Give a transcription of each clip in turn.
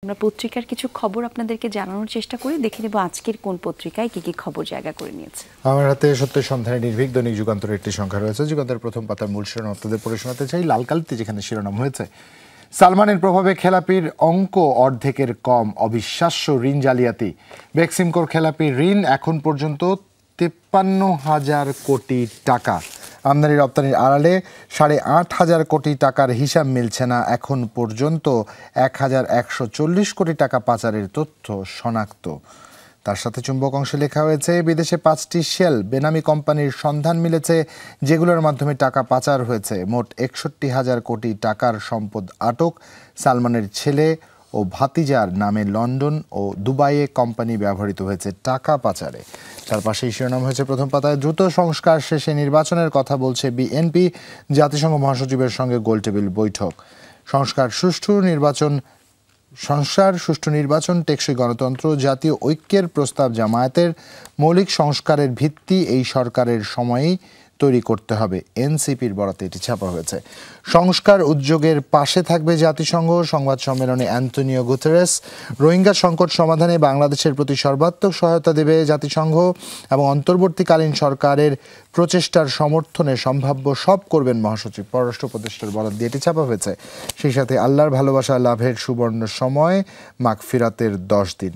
আমরা পত্রিকার কিছু খবর আপনাদেরকে জানানোর চেষ্টা করি, দেখে নেব আজকের কোন পত্রিকায় কি কি খবর জায়গা করে নিয়েছে। আমার হাতে সত্যের সন্ধানে নির্ভীক দৈনিক যুগান্তরের একটি সংখ্যা রয়েছে। যুগান্তরের প্রথম পাতার মূল শিরোনাম আপনাদের পড়ে শোনাতে চাই। লাল কালিতে যেখানে শিরোনাম হয়েছে, সালমানের প্রভাবে খেলাপির অঙ্ক অর্ধেকের কম, অবিশ্বাস্য ঋণ জালিয়াতি। বেক্সিমকোর খেলাপির ঋণ এখন পর্যন্ত 53,000 কোটি টাকা। আমদানি রপ্তানির আড়ালে 8,500 কোটি টাকার হিসাব মিলছে না। এখন পর্যন্ত 1,140 কোটি টাকা পাচারের তথ্য শনাক্ত। তার সাথে চুম্বক অংশে লেখা হয়েছে, বিদেশে 5টি শেল বেনামি কোম্পানির সন্ধান মিলেছে, যেগুলোর মাধ্যমে টাকা পাচার হয়েছে। মোট 61,000 কোটি টাকার সম্পদ আটক। সালমানের ছেলে ও ভাতিজার নামে লন্ডন ও দুবাইয়ে কোম্পানি ব্যবহৃত হয়েছে টাকা পাচারে। তার পাশেই শিরোনাম হয়েছে প্রথম পাতায়, দ্রুত সংস্কার শেষে নির্বাচনের কথা বলছে বিএনপি, জাতিসংঘ মহাসচিবের সঙ্গে গোলটেবিল বৈঠক। সংস্কার সুষ্ঠু নির্বাচন, টেকসই গণতন্ত্র, জাতীয় ঐক্যের প্রস্তাব জামায়াতের। মৌলিক সংস্কারের ভিত্তি এই সরকারের সময়েই তৈরি করতে হবে, এনসিপির বরাতে এটি ছাপা হয়েছে। সংস্কার উদ্যোগের পাশে থাকবে জাতিসংঘ, সংবাদ সম্মেলনে অ্যান্টোনিও গুতেরেস। রোহিঙ্গা সংকট সমাধানে বাংলাদেশের প্রতি সর্বাত্মক সহায়তা দেবে জাতিসংঘ এবং অন্তর্বর্তীকালীন সরকারের প্রচেষ্টার সমর্থনে সম্ভাব্য সব করবেন মহাসচিব। পররাষ্ট্র উপদেষ্টার বরাত দিয়ে এটি ছাপা হয়েছে। সেই সাথে আল্লাহর ভালোবাসা লাভের সুবর্ণ সময়, মাগফিরাতের 10 দিন।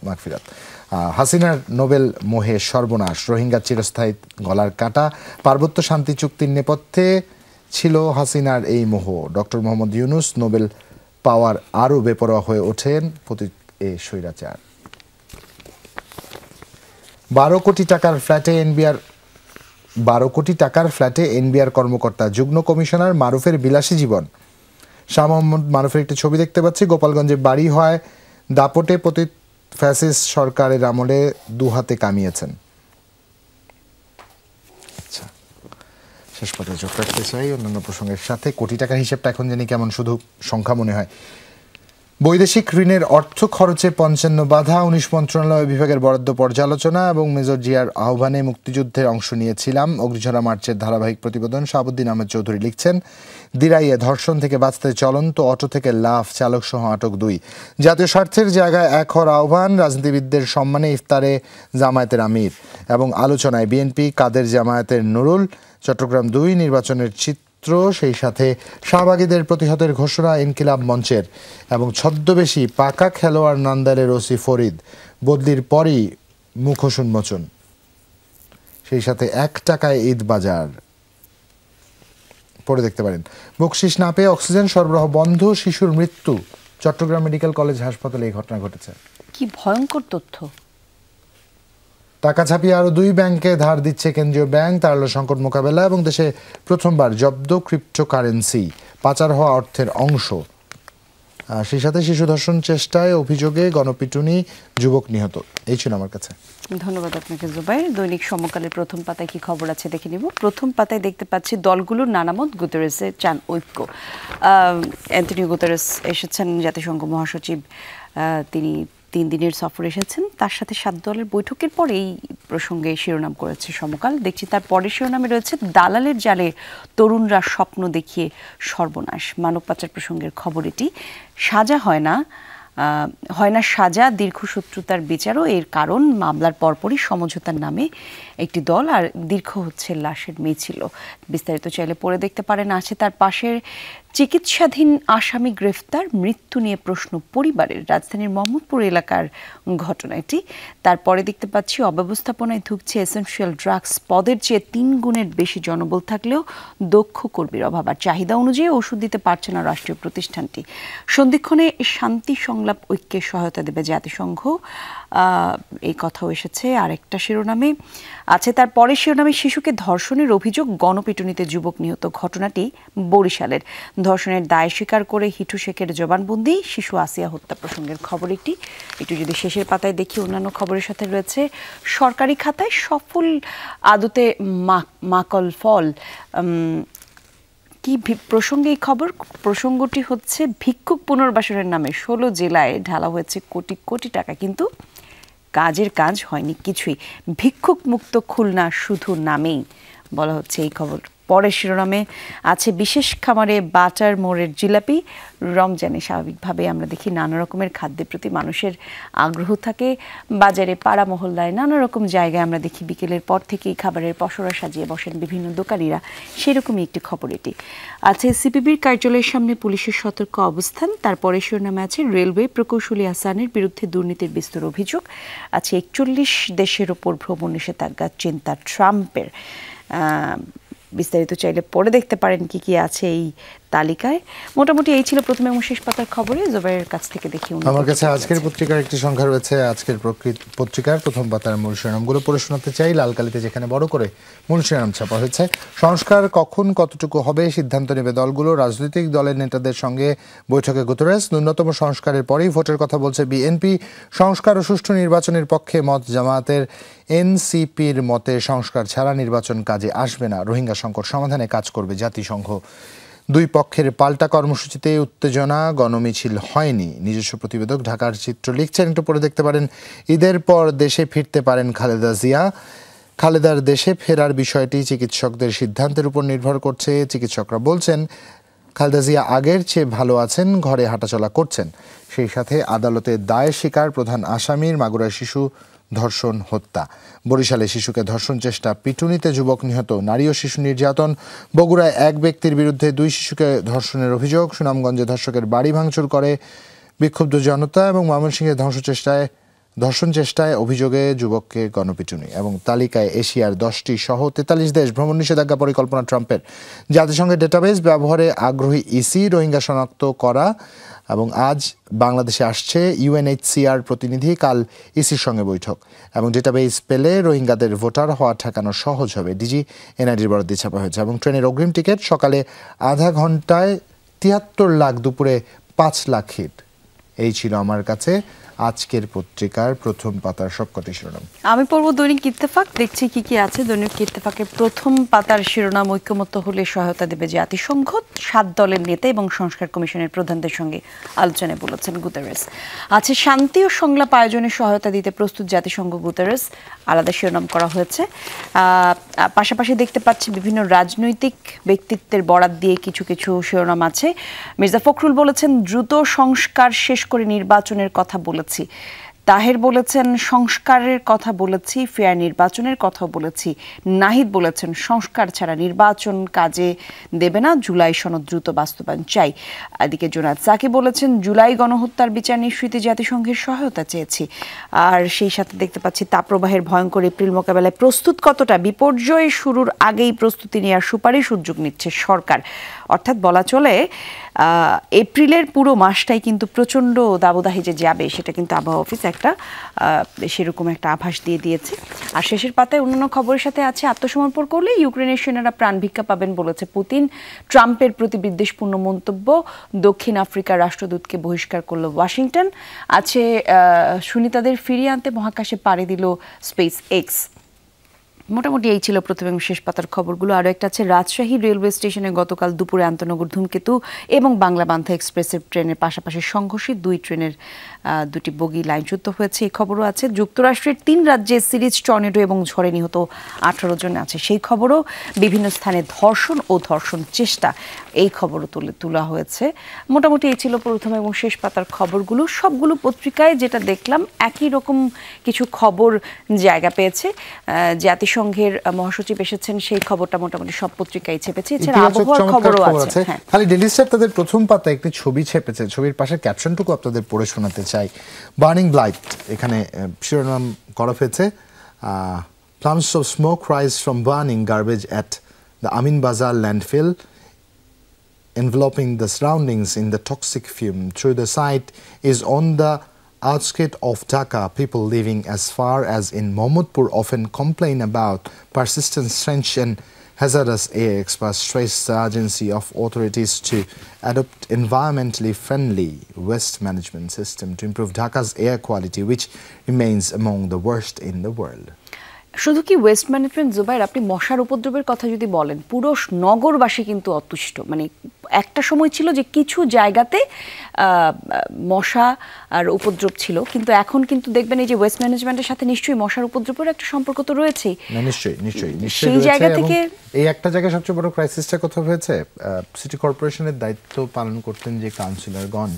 মাগফিরাত। হাসিনার নোবেল মোহে সর্বনাশ, রোহিঙ্গা চিরস্থায়ী গলার কাটা। পার্বত্য শান্তি চুক্তির নেপথ্যে ছিল হাসিনার এই মোহ। ডক্টর মোহাম্মদ ইউনূস নোবেল পাওয়ার আরও বেপরোয়া হয়ে ওঠেন স্বৈরাচার। 12 কোটি টাকার ফ্ল্যাটে এনবিআর কর্মকর্তা, যুগ্ম কমিশনার মারুফের বিলাসী জীবন। শাহ মোহাম্মদ মারুফের একটি ছবি দেখতে পাচ্ছি। গোপালগঞ্জে বাড়ি হয়, দাপটে পতিত ফ্যাসিস্ট সরকারের আমলে 2 হাতে কামিয়েছেন। আচ্ছা, শেষ পর্যায়ে যোগ রাখতে চাই অন্যান্য প্রসঙ্গের সাথে। কোটি টাকার হিসেবটা এখন জানি কেমন শুধু সংখ্যা মনে হয়। বৈদেশিক ঋণের অর্থ খরচে 55 বাধা, 19 মন্ত্রণালয় বিভাগের বরাদ্দ পর্যালোচনা এবং মেজর জিয়ার আহ্বানে মুক্তিযুদ্ধের অংশ নিয়েছিলাম। অগ্নিঝরা মার্চের ধারাবাহিক প্রতিবেদন। শাহাবুদ্দিন আহমেদ চৌধুরী লিখছেন, দিরাইয়ে ধর্ষণ থেকে বাঁচতে চলন্ত অটো থেকে লাফ, চালক সহ আটক 2। জাতীয় স্বার্থের জায়গায় এক হওয়ার আহ্বান, রাজনীতিবিদদের সম্মানে ইফতারে জামায়াতের আমির এবং আলোচনায় বিএনপি, কাদের জামায়াতের নুরুল। চট্টগ্রাম 2 নির্বাচনের সেই সাথে শাহবাগীদের প্রতিহতের ঘোষণা ইনকিলাব মঞ্চের এবং ছদ্মবেশী পাকা খেলোয়াড় নান্দাইলের ওসি ফরিদ, বদলির পরই মুখোশ উন্মোচন। সেই সাথে 1 টাকায় ঈদ বাজার পড়ে দেখতে পারেন। বকশিস না পেয়ে অক্সিজেন সরবরাহ বন্ধ, শিশুর মৃত্যু। চট্টগ্রাম মেডিকেল কলেজ হাসপাতালে এই ঘটনা ঘটেছে। কি ভয়ঙ্কর তথ্য! টাকা ছাপিয়ে আরও 2 ব্যাংকে ধার দিচ্ছে কেন্দ্রীয় ব্যাংক। তারল্য সংকট মোকাবেলা এবং দেশে প্রথমবার জব্দ ক্রিপ্টোকারেন্সি, পাচার হওয়া অর্থের অংশ। সেই সাথে শিশু ধর্ষণ চেষ্টায় অভিযোগে গণপিটুনি, যুবক নিহত। এই ছিল আমার কাছে। ধন্যবাদ আপনাকে জুবাইর। দৈনিক সমকালের প্রথম পাতায় কি খবর আছে দেখে নিব। প্রথম পাতায় দেখতে পাচ্ছি, দলগুলোর নানামত, গুতেরেসে চান ঐক্য। অ্যান্টনিও গুতেরেস এসেছেন, জাতিসংঘ মহাসচিব। তিনি 3 দিনের সফর এসেছেন। তার সাথে 7 দলের বৈঠকের পর এই প্রসঙ্গে শিরোনাম করেছে সমকাল। দেখছি তার পরের শিরোনামে রয়েছে, দালালের জালে তরুণরা স্বপ্ন দেখিয়ে সর্বনাশ। মানব পাচার প্রসঙ্গের খবর এটি। সাজা হয় না সাজা, দীর্ঘশত্রুতার বিচারও এর কারণ। মামলার পরপরই সমঝোতার নামে একটি দল, আর দীর্ঘ হচ্ছে লাশের মিছিল। বিস্তারিত চাইলে পড়ে দেখতে পারেন। আছে তার পাশের, চিকিৎসাধীন আসামি গ্রেফতার, মৃত্যু নিয়ে প্রশ্ন পরিবারের। রাজধানীর মোহাম্মদপুর এলাকার ঘটনা এটি। তারপরে দেখতে পাচ্ছি, অব্যবস্থাপনায় ধুঁকছে এসেনশিয়াল ড্রাগস। পদের চেয়ে 3 গুণের বেশি জনবল থাকলেও দক্ষ কর্মীর অভাব, আর চাহিদা অনুযায়ী ওষুধ দিতে পারছে না রাষ্ট্রীয় প্রতিষ্ঠানটি। সন্ধিক্ষণে শান্তি সংলাপ ঐক্যের সহায়তা দেবে জাতিসংঘ, এই কথাও এসেছে আরেকটা শিরোনামে। আছে তার পরের শিরোনামে, শিশুকে ধর্ষণের অভিযোগ, গণপিটুনিতে যুবক নিহত। ঘটনাটি বরিশালের। ধর্ষণের দায় স্বীকার করে হিটু শেখের জবানবন্দি। শিশু আসিয়া হত্যা প্রসঙ্গের খবর একটি। একটু যদি শেষের পাতায় দেখি, অন্যান্য খবরের সাথে রয়েছে, সরকারি খাতায় সফল আদতে মাকল ফল। কি প্রসঙ্গে এই খবর? প্রসঙ্গটি হচ্ছে, ভিক্ষুক পুনর্বাসনের নামে 16 জেলায় ঢালা হয়েছে কোটি কোটি টাকা, কিন্তু কাজের কাজ হয়নি কিছুই। ভিক্ষুক মুক্ত খুলনা শুধু নামেই বলা হচ্ছে এই খবর। পরের শিরোনামে আছে বিশেষ খামারে বাটার মোড়ের জিলাপি রমজানে স্বাভাবিকভাবে আমরা দেখি নানা রকমের খাদ্যের প্রতি মানুষের আগ্রহ থাকে। বাজারে পাড়া মহল্লায় নানা রকম জায়গায় আমরা দেখি বিকেলের পর থেকেই খাবারের পসরা সাজিয়ে বসেন বিভিন্ন দোকানিরা, সেরকমই একটি খবর এটি। আছে সিপিবির কার্যালয়ের সামনে পুলিশের সতর্ক অবস্থান। তারপরে শিরোনামে আছে রেলওয়ে প্রকৌশলী আসানের বিরুদ্ধে দুর্নীতির বিস্তর অভিযোগ। আছে 41 দেশের ওপর ভ্রমণ নিষেধাজ্ঞা চিন্তা ট্রাম্পের। বিস্তারিত চাইলে পড়ে দেখতে পারেন কি কি আছে এই তালিকায়। মোটামুটি এই ছিল প্রথম এবং শেষ পাতার খবরে। জোবাইরের কাছ থেকে দেখি আমার কাছে আজকের পত্রিকার একটি সংখ্যা রয়েছে। আজকের পত্রিকার প্রথম পাতার মূল শিরোনামগুলো পড়ে শোনাতে চাই। লাল কালিতে যেখানে বড় করে মূল শিরোনাম ছাপা হয়েছে, সংস্কার কখন কতটুকু হবে সিদ্ধান্ত নেবে দলগুলো, রাজনৈতিক দলের নেতাদের সঙ্গে বৈঠকে গুতেরেস, ন্যূনতম সংস্কারের পরেই ভোটের কথা বলছে বিএনপি, সংস্কার ও সুষ্ঠু নির্বাচনের পক্ষে মত জামায়াতের, এনসিপির মতে সংস্কার ছাড়া নির্বাচন কাজে আসবে না, রোহিঙ্গা সংকট সমাধানে কাজ করবে জাতিসংঘ। দুই পক্ষের পাল্টা কর্মসূচিতে উত্তেজনা, গণমিছিল হয়নি। নিজস্ব প্রতিবেদক ঢাকার চিত্র লিখছেন, একটু পরে দেখতে পারেন। ঈদের পর দেশে ফিরতে পারেন খালেদা জিয়া। খালেদার দেশে ফেরার বিষয়টি চিকিৎসকদের সিদ্ধান্তের উপর নির্ভর করছে। চিকিৎসকরা বলছেন খালেদা জিয়া আগের চেয়ে ভালো আছেন, ঘরে হাঁটাচলা করছেন। সেই সাথে আদালতে দায়ের শিকার প্রধান আসামির মাগুরায় শিশু ধর্ষণ হত্যা, বরিশালে শিশুকে ধর্ষণ চেষ্টা, পিটুনিতে যুবক নিহত, নারী ও শিশু নির্যাতন, বগুড়ায় এক ব্যক্তির বিরুদ্ধে 2 শিশুকে ধর্ষণের অভিযোগ, সুনামগঞ্জে ধর্ষকের বাড়ি ভাঙচুর করে বিক্ষুব্ধ জনতা এবং ময়মনসিংহে ধর্ষণ চেষ্টায় অভিযোগে যুবককে গণপিটুনি। এবং তালিকায় এশিয়ার 10টি সহ 43 দেশ, ভ্রমণ নিষেধাজ্ঞা পরিকল্পনা ট্রাম্পের, জাতিসংঘের ডেটাবেস ব্যবহারে আগ্রহী ইসি, রোহিঙ্গা শনাক্ত করা। এবং আজ বাংলাদেশে আসছে ইউএনএইচসিআর প্রতিনিধি, কাল ইসির সঙ্গে বৈঠক। এবং ডেটাবেস পেলে রোহিঙ্গাদের ভোটার হওয়া ঠেকানো সহজ হবে, ডিজি এনআইডির বরাদ্দে ছাপা হয়েছে। এবং ট্রেনের অগ্রিম টিকিট সকালে আধা ঘন্টায় 73 লাখ, দুপুরে 5 লাখ হিট। এই ছিল আমার কাছে আজকের পত্রিকার প্রথম পাতার সবকটি শিরোনাম। আমি পড়ব দৈনিক ইত্তেফাক, দেখছি কি কি আছে। দৈনিক ইত্তেফাকের প্রথম পাতার শিরোনাম ঐক্যমত্য হলে সহায়তা দেবে জাতিসংঘ, 7 দলের নেতা এবং সংস্কার কমিশনের প্রধানদের সঙ্গে আলোচনায় বলেছেন গুতেরেস। আছে শান্তি ও সংলাপ আয়োজনে সহায়তা দিতে প্রস্তুত জাতিসংঘ, গুতেরেস আলাদা শিরোনাম করা হয়েছে। পাশাপাশি দেখতে পাচ্ছি বিভিন্ন রাজনৈতিক ব্যক্তিত্বের বরাত দিয়ে কিছু কিছু শিরোনাম আছে। মির্জা ফখরুল বলেছেন দ্রুত সংস্কার শেষ করে নির্বাচনের কথা বলেছি। তাহের বলেছেন সংস্কারের কথা বলেছি, ফেয়ার নির্বাচনের কথাও বলেছি। নাহিদ বলেছেন সংস্কার ছাড়া নির্বাচন কাজে দেবে না, জুলাই সনদ দ্রুত বাস্তবায়ন চাই। এদিকে জোনায়েদ সাকি বলেছেন জুলাই গণহত্যার বিচার নিশ্চিতে জাতিসংঘের সহায়তা চেয়েছি। আর সেই সাথে দেখতে পাচ্ছি তাপপ্রবাহের ভয়ঙ্কর এপ্রিল মোকাবেলায় প্রস্তুত কতটা, বিপর্যয় শুরুর আগেই প্রস্তুতি নেওয়ার সুপারিশ উদ্যোগ নিচ্ছে সরকার। অর্থাৎ বলা চলে এপ্রিলের পুরো মাসটাই কিন্তু প্রচণ্ড দাবদাহে যে যাবে সেটা কিন্তু আবহাওয়া অফিস একটা সেরকম একটা আভাস দিয়ে দিয়েছে। আর শেষের পাতায় অন্যান্য খবরের সাথে আছে আত্মসমর্পণ করলে ইউক্রেনের সেনারা প্রাণ ভিক্ষা পাবেন বলেছে পুতিন। ট্রাম্পের প্রতি বিদ্বেষপূর্ণ মন্তব্য, দক্ষিণ আফ্রিকার রাষ্ট্রদূতকে বহিষ্কার করল ওয়াশিংটন। আছে সুনিতাদের ফিরিয়ে আনতে মহাকাশে পাড়ি দিল স্পেস এক্স। মোটামুটি এই ছিল প্রথম এবং শেষ পাতার খবরগুলো। আরও একটা আছে রাজশাহী রেলওয়ে স্টেশনে গতকাল দুপুরে আন্তনগর ধূমকেতু এবং বাংলা বান্ধা এক্সপ্রেসের ট্রেনের পাশাপাশি সংঘর্ষে 2 ট্রেনের 2টি বগি লাইনচ্যুত হয়েছে, এই খবরও আছে। যুক্তরাষ্ট্রের 3 রাজ্যে সিরিজ টর্নেডো এবং ঝড়ে নিহত 18 জন আছে, সেই খবরও। বিভিন্ন স্থানে ধর্ষণ ও ধর্ষণ চেষ্টা, এই খবরও তোলা হয়েছে। মোটামুটি এই ছিল প্রথম এবং শেষ পাতার খবরগুলো। সবগুলো পত্রিকায় যেটা দেখলাম একই রকম কিছু খবর জায়গা পেয়েছে। জাতিসংঘের মহাসচিব এসেছেন, সেই খবরটা মোটামুটি সব পত্রিকায় ছেপেছে। এছাড়া আবহাওয়ার খবরও আছে। খালি ডেইলি স্টার তাদের প্রথম পাতায় একটি ছবি ছেপেছে, ছবির পাশে ক্যাপশনটুকু আপনাদের পড়ে শোনাতে চাই। বার্নিং ব্লাইট, এখানে শিরোনাম করা হয়েছে plumes of smoke rise from burning garbage at the Amin Bazar landfill enveloping the surroundings in the toxic fume. Through the site is on the outskirts of Dhaka. People living as far as in Mohammedpur often complain about persistent stench and hazardous air. Experts stress the urgency of authorities to adopt environmentally friendly waste management system to improve Dhaka's air quality, which remains among the worst in the world. শুধু কি waste management, Jubair, আপনি মশার উপদ্রবের কথা যদি বলেন, পুরো নগরবাসী কিন্তু অতুষ্ট। মানে একটা সময় ছিল যে কিছু জায়গাতে মশা আর উপদ্রব ছিল, কিন্তু এখন কিন্তু দেখবেন এই যে ওয়েস্ট ম্যানেজমেন্টের সাথে নিশ্চয়ই মশার উপদ্রবের একটা সম্পর্ক তো রয়েছেই। না, নিশ্চয়ই নিশ্চয়ই সেই রয়েছে। জায়গা এবং থেকে এই একটা জায়গায় সবচেয়ে বড় ক্রাইসিসটা কোথাও হয়েছে, সিটি কর্পোরেশনের দায়িত্ব পালন করতেন যে কাউন্সিলরগণ,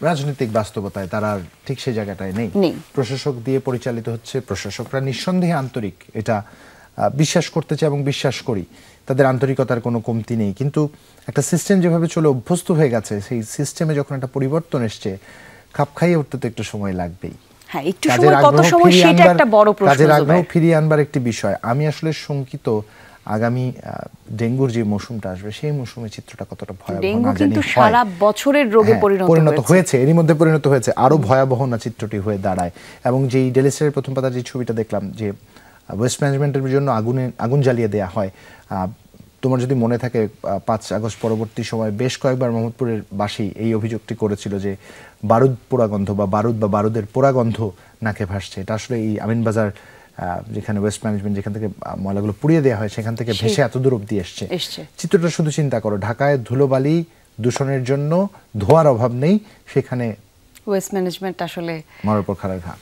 রাজনৈতিক বাস্তবতায় তারা আর ঠিক সেই জায়গাটায় নেই। প্রশাসক দিয়ে পরিচালিত হচ্ছে, প্রশাসকরা নিঃসন্দেহে আন্তরিক, এটা বিশ্বাস করতে চাই এবং বিশ্বাস করি, তাদের আন্তরিকতার কোনো কমতি নেই। কিন্তু একটা সিস্টেম যেভাবে চলে অভ্যস্ত হয়ে গেছে, সেই সিস্টেমে যখন একটা পরিবর্তন এসছে, খাপ খাইয়ে উঠতে তো একটু সময় লাগবেই। হ্যাঁ, একটু সময়, কত সময় সেটা একটা বড় প্রশ্ন। কাজের আগ্রহ ফিরিয়ে আনবার একটি বিষয়। আমি আসলে শঙ্কিত আগামী ডেঙ্গুর যে মৌসুমটা আসবে, সেই মৌসুমে চিত্রটা কতটা ভয়াবহ ডেঙ্গু না জানি কিন্তু হয়। সারা বছরের রোগে পরিণত হয়েছে, এরই মধ্যে পরিণত হয়েছে, আরো ভয়াবহ না চিত্রটি হয়ে দাঁড়ায়। এবং যেই ডেইলি স্টারের প্রথম পাতার যে ছবিটা দেখলাম, যে ওয়েস্ট ম্যানেজমেন্টের জন্য আগুন জ্বালিয়ে দেয়া হয়, তোমার যদি মনে থাকে 5 আগস্ট পরবর্তী সময় বেশ কয়েকবার মোহাম্মদপুরের বাসী এই অভিযোগটি করেছিল যে বারুদ পোড়াগন্ধ বা বারুদের পোড়াগন্ধ নাকে ভাসছে। এটা আসলে এই আমিনবাজার, যেখানে ওয়েস্ট ম্যানেজমেন্ট যেখান থেকে ময়লাগুলো পুড়িয়ে দেওয়া হয়, সেখান থেকে ভেসে এত দূর অব্দি এসছে। চিত্রটা শুধু চিন্তা করো, ঢাকায় ধুলোবালি দূষণের জন্য ধোঁয়ার অভাব নেই, সেখানে ওয়েস্ট ম্যানেজমেন্ট আসলে মরার পর খাড়ার ঘা।